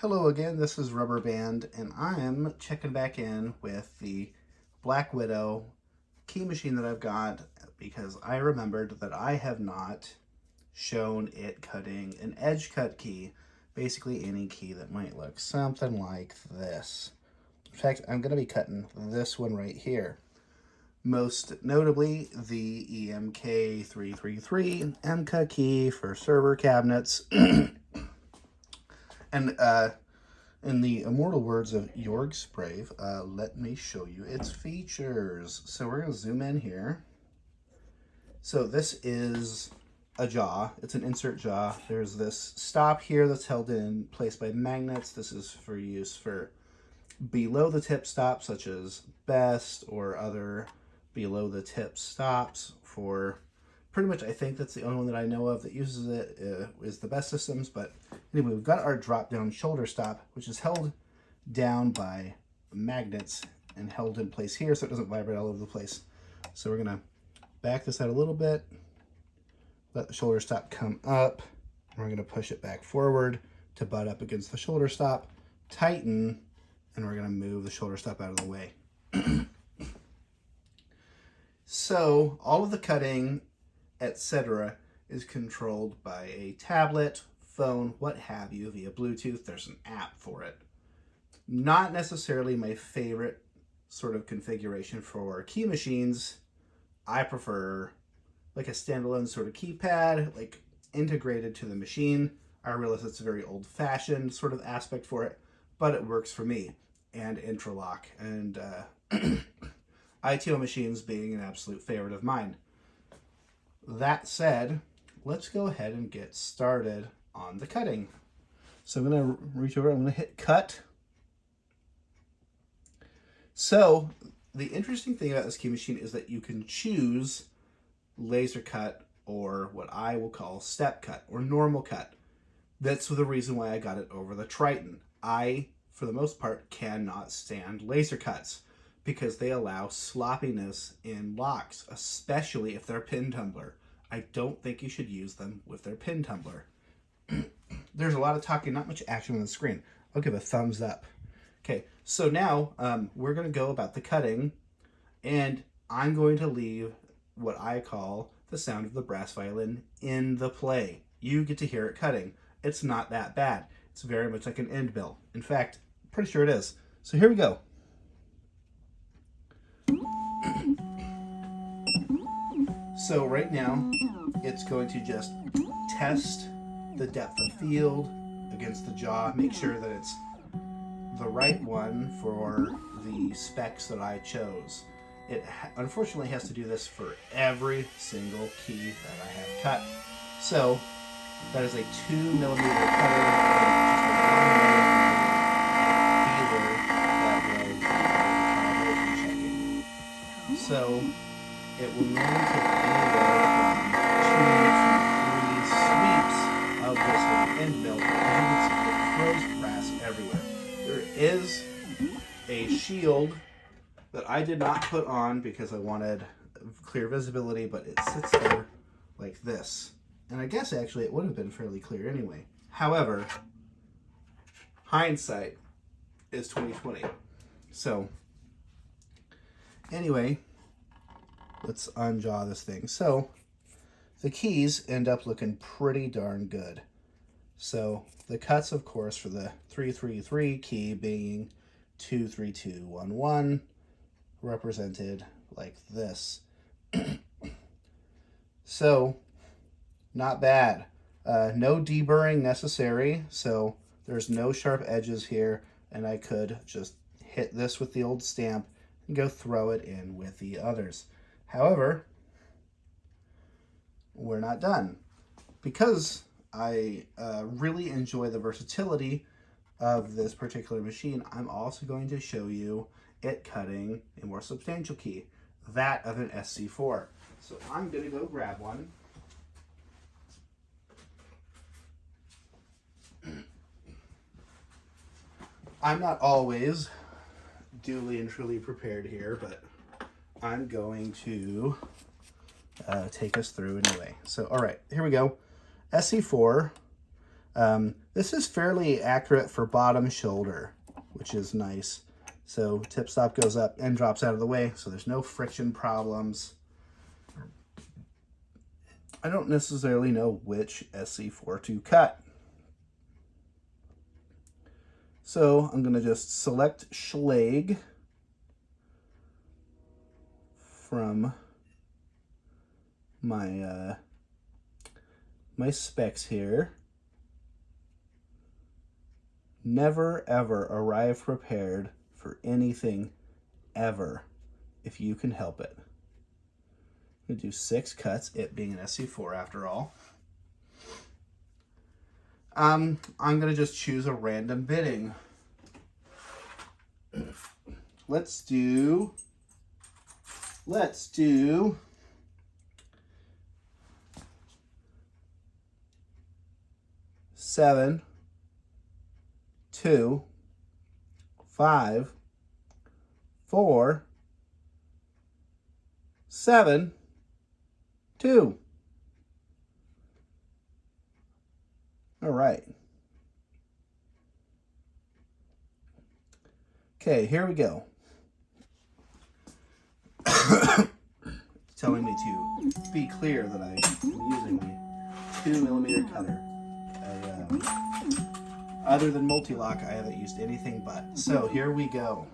Hello again, this is Rubber Band, and I'm checking back in with the Black Widow key machine that I've got because I remembered that I have not shown it cutting an edge cut key, basically any key that might look something like this. In fact, I'm going to be cutting this one right here. Most notably, the EMK333 MCA key for server cabinets. And in the immortal words of Jorg's Brave, let me show you its features. So we're going to zoom in here. So this is a jaw. It's an insert jaw. There's this stop here that's held in place by magnets. This is for use for below the tip stops, such as best or other below the tip stops for pretty much, I think that's the only one that I know of that uses it, is the best systems. But anyway, we've got our drop down shoulder stop, which is held down by magnets and held in place here so it doesn't vibrate all over the place. So we're gonna back this out a little bit, let the shoulder stop come up, and we're gonna push it back forward to butt up against the shoulder stop, tighten, and we're gonna move the shoulder stop out of the way. So all of the cutting, etc., is controlled by a tablet, phone, what have you, via Bluetooth. There's an app for it. Not necessarily my favorite sort of configuration for key machines. I prefer like a standalone sort of keypad, like integrated to the machine. I realize it's a very old-fashioned sort of aspect for it, but it works for me. And interlock and ITO machines being an absolute favorite of mine. That said, let's go ahead and get started on the cutting. So I'm going to reach over, I'm going to hit cut. So the interesting thing about this key machine is that you can choose laser cut or what I will call step cut or normal cut. That's the reason why I got it over the Triton. I, for the most part, cannot stand laser cuts because they allow sloppiness in locks, especially if they're pin tumbler. I don't think you should use them with their pin tumbler. There's a lot of talking, not much action on the screen. I'll give a thumbs up. Okay, so now we're going to go about the cutting, and I'm going to leave what I call the sound of the brass violin in the play. You get to hear it cutting. It's not that bad. It's very much like an end mill. In fact, I'm pretty sure it is. So here we go. So right now, it's going to just test the depth of field against the jaw, make sure that it's the right one for the specs that I chose. It unfortunately has to do this for every single key that I have cut. So that is a 2mm cutter and just a 1mm feeler that was calibration checking. So it will normally take anywhere from 2 to 3 sweeps of this little end mill, and you can see it throws brass everywhere. There is a shield that I did not put on because I wanted clear visibility, but it sits there like this. And I guess actually it would have been fairly clear anyway. However, hindsight is 20/20. So anyway, let's unjaw this thing. So the keys end up looking pretty darn good. So the cuts, of course, for the 333 key being 23211, represented like this. So not bad. No deburring necessary, so there's no sharp edges here, and I could just hit this with the old stamp and go throw it in with the others. However, we're not done. Because I really enjoy the versatility of this particular machine, I'm also going to show you it cutting a more substantial key, that of an SC4. So I'm going to go grab one. I'm not always duly and truly prepared here, but I'm going to take us through anyway. So, all right, here we go. SC4 This is fairly accurate for bottom shoulder, which is nice. So tip stop goes up and drops out of the way, so there's no friction problems. I don't necessarily know which SC4 to cut. So I'm going to just select Schlag from my my specs here. Never ever arrive prepared for anything ever if you can help it. I'm going to do 6 cuts, it being an SC4 after all. I'm going to just choose a random bidding. Let's do 7, 2, 5, 4, 7, 2. All right. Okay, here we go. It's telling me to be clear that I am using a 2mm cutter. Other than multi-lock, I haven't used anything but. So here we go.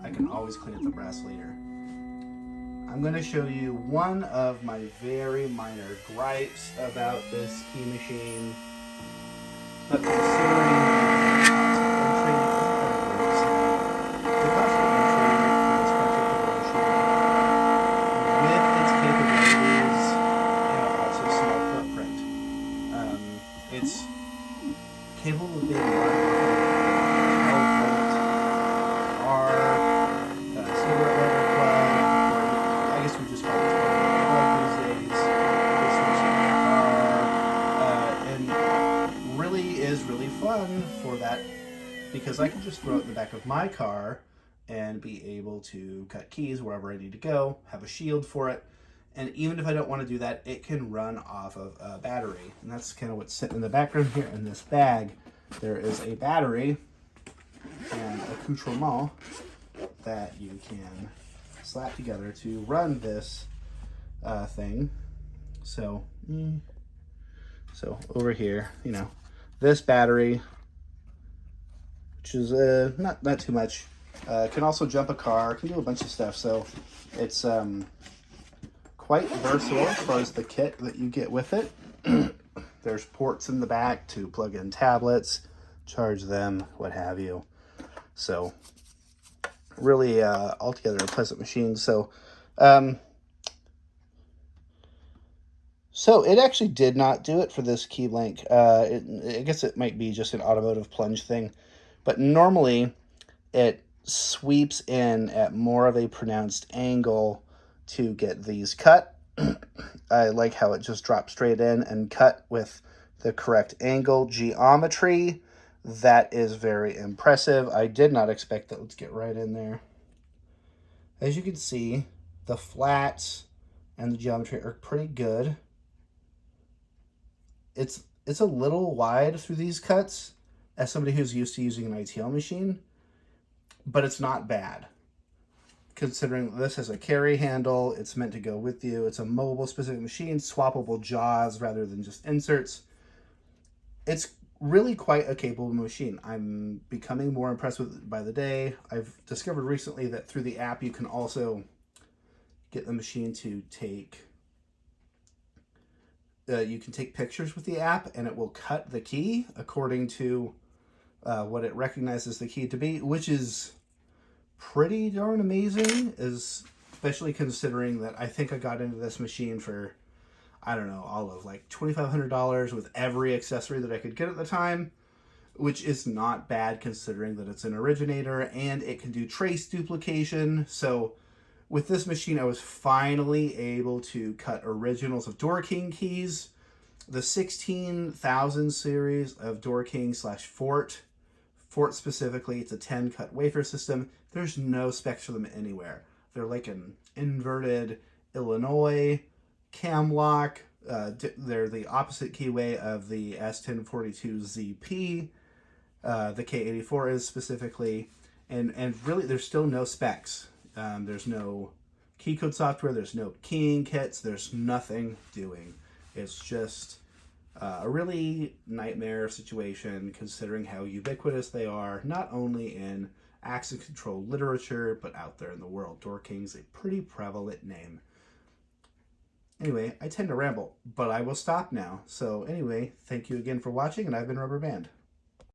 I can always clean up the brass later. I'm going to show you one of my very minor gripes about this key machine. But considering the cost of entry for this particular machine, with its capabilities and also small footprint, it's capable of being run for that, because I can just throw it in the back of my car and be able to cut keys wherever I need to go, have a shield for it, and even if I don't want to do that, it can run off of a battery. And that's kind of what's sitting in the background here in this bag. There is a battery and accoutrement that you can slap together to run this thing. So over here, you know, this battery, which is not too much, can also jump a car, can do a bunch of stuff. So it's quite versatile as far as the kit that you get with it. There's ports in the back to plug in tablets, charge them, what have you. So really altogether a pleasant machine. So it actually did not do it for this key link. I guess it might be just an automotive plunge thing, but normally it sweeps in at more of a pronounced angle to get these cut. I like how it just drops straight in and cut with the correct angle geometry. That is very impressive. I did not expect that. Let's get right in there. As you can see, the flats and the geometry are pretty good. It's a little wide through these cuts as somebody who's used to using an ITL machine, but it's not bad. Considering this has a carry handle, it's meant to go with you. It's a mobile specific machine, swappable jaws rather than just inserts. It's really quite a capable machine. I'm becoming more impressed with it by the day. I've discovered recently that through the app you can also get the machine to take you can take pictures with the app, and it will cut the key according to what it recognizes the key to be, which is pretty darn amazing, especially considering that I think I got into this machine for, I don't know, all of like $2,500 with every accessory that I could get at the time, which is not bad considering that it's an originator and it can do trace duplication. So with this machine, I was finally able to cut originals of Door King keys, the 16,000 series of Door King / Fort. Fort specifically, it's a 10-cut wafer system. There's no specs for them anywhere. They're like an inverted Illinois, cam lock, They're the opposite keyway of the S1042ZP. The K84 is specifically, and really there's still no specs. There's no key code software, there's no keying kits, there's nothing doing. It's just a really nightmare situation considering how ubiquitous they are, not only in access control literature, but out there in the world. Door King's a pretty prevalent name. Anyway, I tend to ramble, but I will stop now. So anyway, thank you again for watching, and I've been Rubber Band.